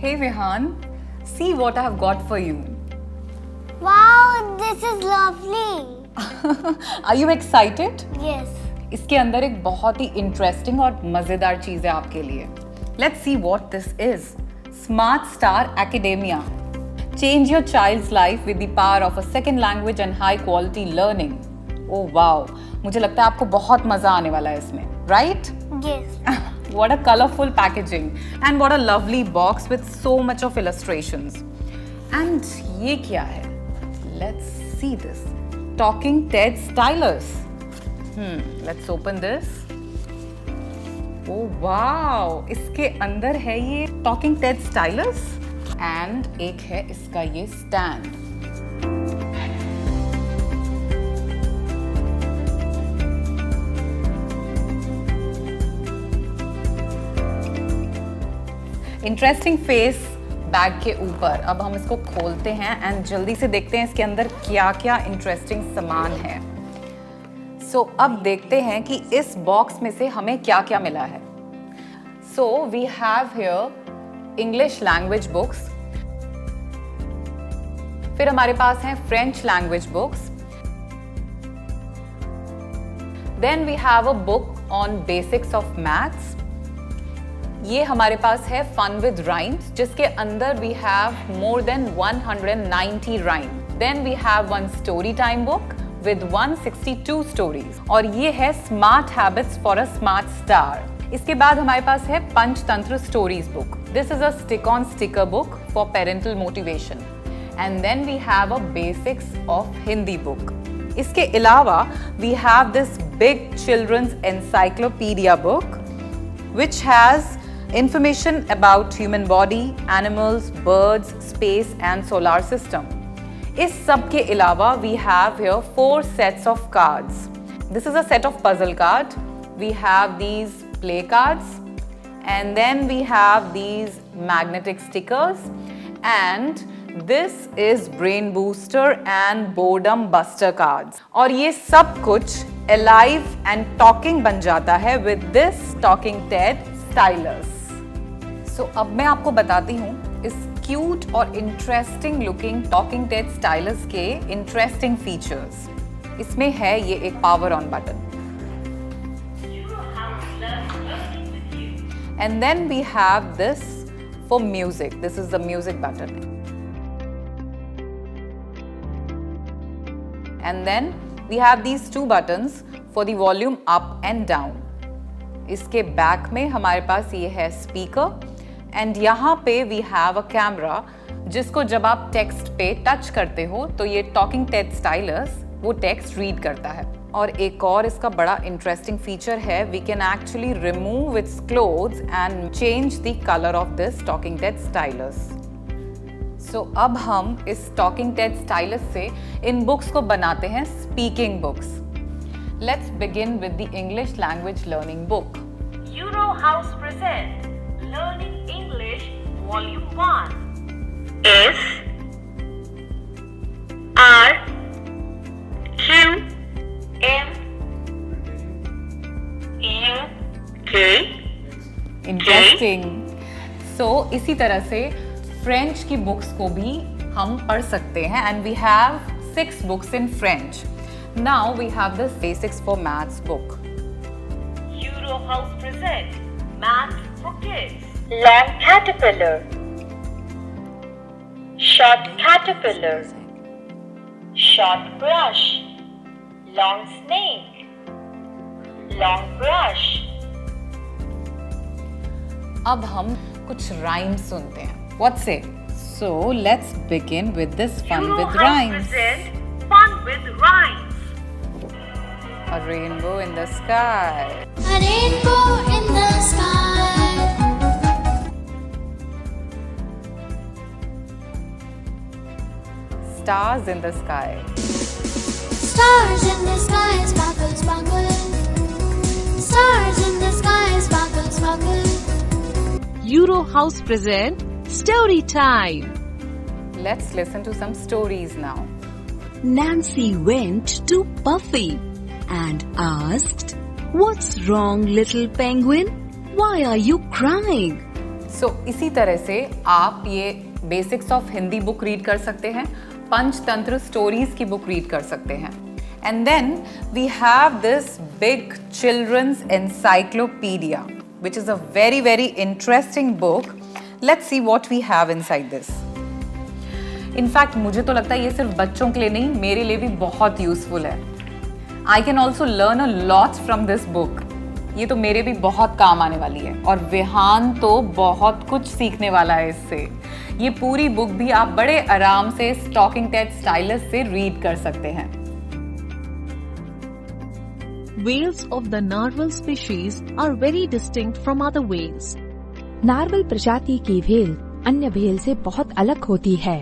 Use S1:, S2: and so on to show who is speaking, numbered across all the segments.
S1: Hey Vihan, see what I have got for you.
S2: Wow, this is lovely.
S1: Are you excited?
S2: Yes.
S1: इसके अंदर एक बहुत ही interesting और मजेदार चीज है आपके लिए. Let's see what this is. Smart Star Academia. Change your child's life with the power of a second language and high quality learning. Oh wow, मुझे लगता है आपको बहुत मजा आने वाला है इसमें, right?
S2: Yes.
S1: What a colorful packaging and what a lovely box with so much of illustrations. And ये क्या है? Let's see this. Talking Ted Stylus. Let's open this. Oh wow! इसके अंदर है ये Talking Ted Stylus and एक है इसका ये stand. इंटरेस्टिंग फेस बैग के ऊपर. अब हम इसको खोलते हैं एंड जल्दी से देखते हैं इसके अंदर क्या क्या इंटरेस्टिंग सामान है. सो अब देखते हैं कि इस बॉक्स में से हमें क्या क्या मिला है. So we have here English language books, फिर हमारे पास हैं French language books, then we have a book on basics of maths. ये हमारे पास है फन विद राइम्स जिसके अंदर we have more than 190 rhyme. Then we have one story time book with 162 stories और ये है smart habits for a smart star. इसके बाद हमारे पास है Panchatantra stories book. This is a stick on sticker book for parental motivation. And then we have a basics of Hindi book. इसके अलावा we have this big children's encyclopedia book which has information about human body, animals, birds, space and solar system. इस सब के अलावा we have here 4 sets of cards. This is a set of puzzle card. We have these play cards and then we have these magnetic stickers and this is brain booster and boredom buster cards. और ये सब कुछ alive and talking बन जाता है with this Talking Ted Stylus. So अब मैं आपको बताती हूँ इस क्यूट और interesting looking Talking Ted Stylus के इंटरेस्टिंग फीचर्स. इसमें है ये एक power on button and then we have this for music. This is the music button. And then we have these 2 buttons for the volume up and down. इसके back में हमारे पास ये है स्पीकर एंड यहाँ पे वी हैव अ कैमरा जिसको जब आप टेक्स्ट पे टच करते हो तो ये टॉकिंग टेड स्टाइलस वो टेक्स्ट रीड करता है. और एक और इसका बड़ा इंटरेस्टिंग फीचर है, we can actually remove its clothes and change the colour of this talking Ted stylus. So अब हम इस टॉकिंग टेड स्टाइलस से इन बुक्स को बनाते हैं speaking books. Let's begin with the English language learning book.
S3: Euro House present Learning English Volume 1. F R Q M U K.
S1: Interesting. So इसी तरह से फ्रेंच की बुक्स को भी हम पढ़ सकते हैं and we have 6 books in French. Now we have the basics for maths book.
S3: Euro House present Math for Kids. Long caterpillar, short caterpillar, short brush, long snake, long brush.
S1: अब हम कुछ rhymes सुनते हैं. What say? So let's begin with this fun
S3: Euro
S1: with
S3: House
S1: rhymes.
S3: present Fun with Rhymes.
S1: A rainbow in the sky.
S2: A rainbow in the sky.
S1: Stars in the sky.
S2: Stars in the sky, sparkle, sparkle. Stars in the sky, sparkle, sparkle.
S4: Euro House present Story Time.
S1: Let's listen to some stories now.
S4: Nancy went to Puffy and asked, "What's wrong, little penguin? Why are you crying?"
S1: सो इसी तरह से आप ये basics of Hindi book read कर सकते हैं, Panchatantra stories की book read कर सकते हैं. And then we have this big children's encyclopedia which is a very very interesting book. Let's see what we have inside this. In fact मुझे तो लगता है ये सिर्फ बच्चों के लिए नहीं, मेरे लिए भी बहुत यूजफुल है. I can also learn a lot from this book. ये तो मेरे भी बहुत काम आने वाली है और विहान तो बहुत कुछ सीखने वाला है इससे. ये पूरी बुक भी आप बड़े आराम से टॉकिंग टेड स्टाइलस से रीड कर सकते हैं.
S4: Whales of the narwhal species are very distinct from other whales.
S5: नार्वल प्रजाति की व्हेल अन्य व्हेल से बहुत अलग होती है.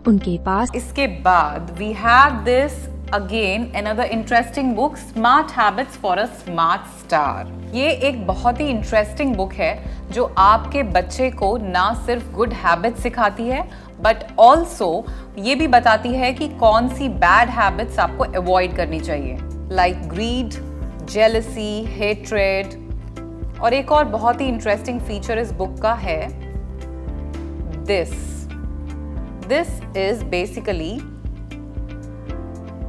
S5: उनके पास
S1: इसके बाद we have this again another interesting book, Smart Habits for a Smart Star. ये एक बहुत ही इंटरेस्टिंग बुक है जो आपके बच्चे को ना सिर्फ गुड हैबिट्स सिखाती है बट ऑल्सो ये भी बताती है कि कौन सी बैड हैबिट्स आपको अवॉइड करनी चाहिए, लाइक ग्रीड, जेलसी, हेट्रेड. और एक और बहुत ही इंटरेस्टिंग फीचर इस बुक का है this is basically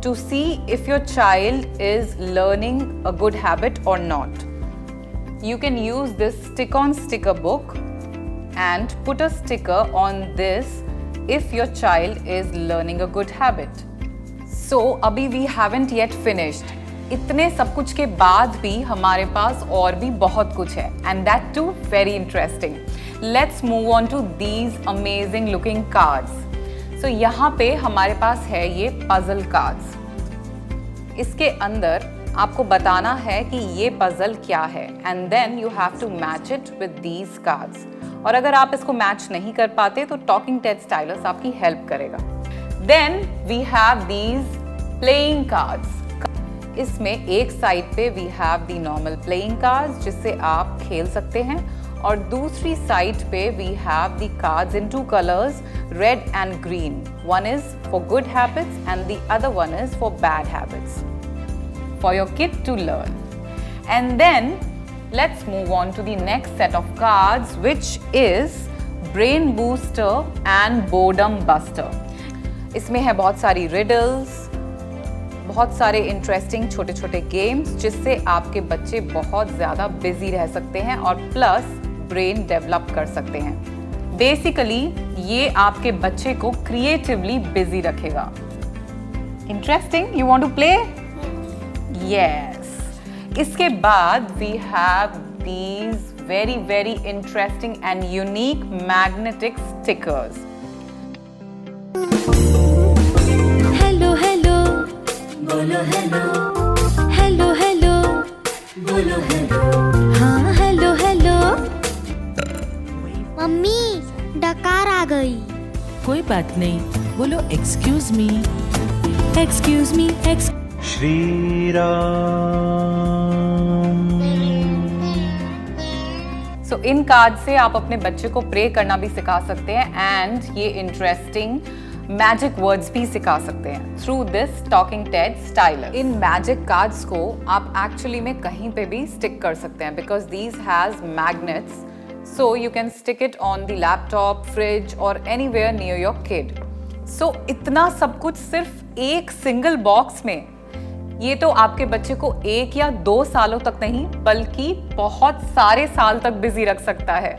S1: to see if your child is learning a good habit or not. You can use this stick-on sticker book and put a sticker on this if your child is learning a good habit. So, अभी we haven't yet finished. इतने सब कुछ के बाद भी हमारे पास और भी बहुत कुछ है and that too very interesting. Let's move on to these amazing looking cards. So, यहाँ पे हमारे पास है ये पजल कार्ड्स. इसके अंदर आपको बताना है कि ये पजल क्या है and then you have to match it with these cards. और अगर आप इसको मैच नहीं कर पाते तो टॉकिंग टेड स्टाइलस आपकी हेल्प करेगा. Then we have these playing cards. इसमें एक साइड पे we have the normal playing cards जिससे आप खेल सकते हैं और दूसरी साइड पे we have the cards in two colours, red and green. One is for good habits and the other one is for bad habits for your kid to learn. And then let's move on to the next set of cards which is Brain Booster and Boredom Buster. इसमें है बहुत सारी riddles, बहुत सारे interesting छोटे छोटे games जिससे आपके बच्चे बहुत ज़्यादा बिजी रह सकते हैं और प्लस ब्रेन डेवलप कर सकते हैं. बेसिकली ये आपके बच्चे को क्रिएटिवली बिजी रखेगा. Interesting, you want to play? Yes. इसके बाद we have these very very interesting and unique magnetic stickers.
S2: Hello hello बोलो हेलो, हेलो हेलो बोलो हेलो, हाँ हेलो हेलो. मम्मी डकार आ गई.
S6: कोई बात नहीं, बोलो excuse me.
S2: Excuse me.
S7: Shri Ram.
S1: So इन कार्ड से आप अपने बच्चे को प्रे करना भी सिखा सकते हैं एंड ये इंटरेस्टिंग मैजिक वर्ड्स भी सिखा सकते हैं through this talking Ted stylus. In magic cards को आप एक्चुअली में कहीं पे भी स्टिक कर सकते हैं because these has magnets. So you can stick it on the laptop, fridge or anywhere near your kid. So इतना सब कुछ सिर्फ एक सिंगल बॉक्स में. ये तो आपके बच्चे को 1 या 2 सालों तक नहीं बल्कि बहुत सारे साल तक बिजी रख सकता है.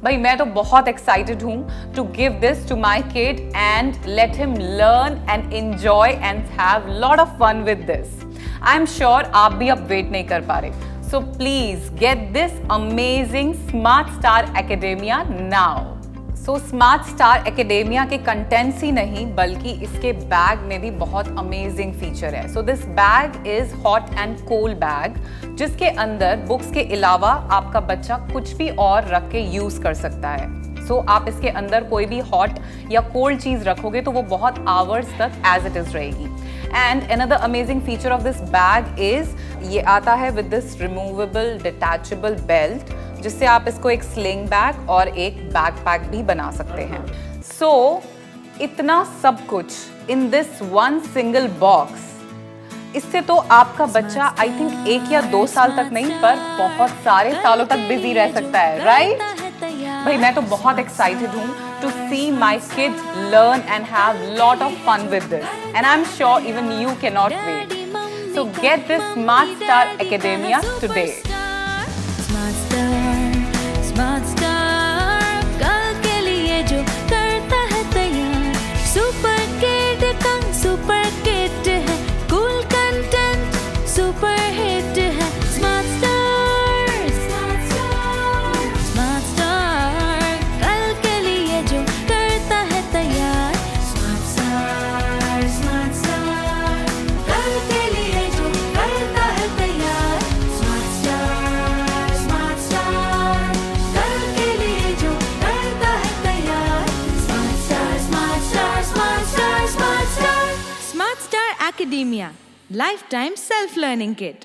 S1: भाई मैं तो बहुत एक्साइटेड हूँ to give this to my kid and let him learn and enjoy and have lot of fun with this. I am sure आप भी अब वेट नहीं कर पा रहे. So please get this amazing Smart Star Academia now. So Smart Star Academia के contents ही नहीं बल्कि इसके बैग में भी बहुत amazing feature है. So this bag is hot and cold bag जिसके अंदर बुक्स के अलावा आपका बच्चा कुछ भी और रख के यूज कर सकता है. So आप इसके अंदर कोई भी हॉट या कोल्ड चीज रखोगे तो वो बहुत आवर्स तक एज इट इज रहेगी. And another amazing feature of this bag is ये आता है with this removable detachable belt जिससे आप इसको एक स्लिंग बैग और एक बैकपैक भी बना सकते हैं. So इतना सब कुछ in this one single box. इससे तो आपका बच्चा आई थिंक 1 या 2 साल तक नहीं पर बहुत सारे सालों तक बिजी रह सकता है, राइट? भाई मैं तो बहुत एक्साइटेड हूँ to see my kids learn and have lot of fun with this and I am sure even you can not wait. So get this smart star academia today.
S2: Smart star कल के लिए जो करता है तैयार. Super kid का super kit है. Cool content super hit है. स्मार्ट स्टार कल के लिए जो करता है तैयार. स्मार्ट स्टार कल के लिए जो करता है तैयार. स्मार्ट स्टार कल के लिए जो करता है तैयार. Smart star Academia Lifetime Self Learning Kit.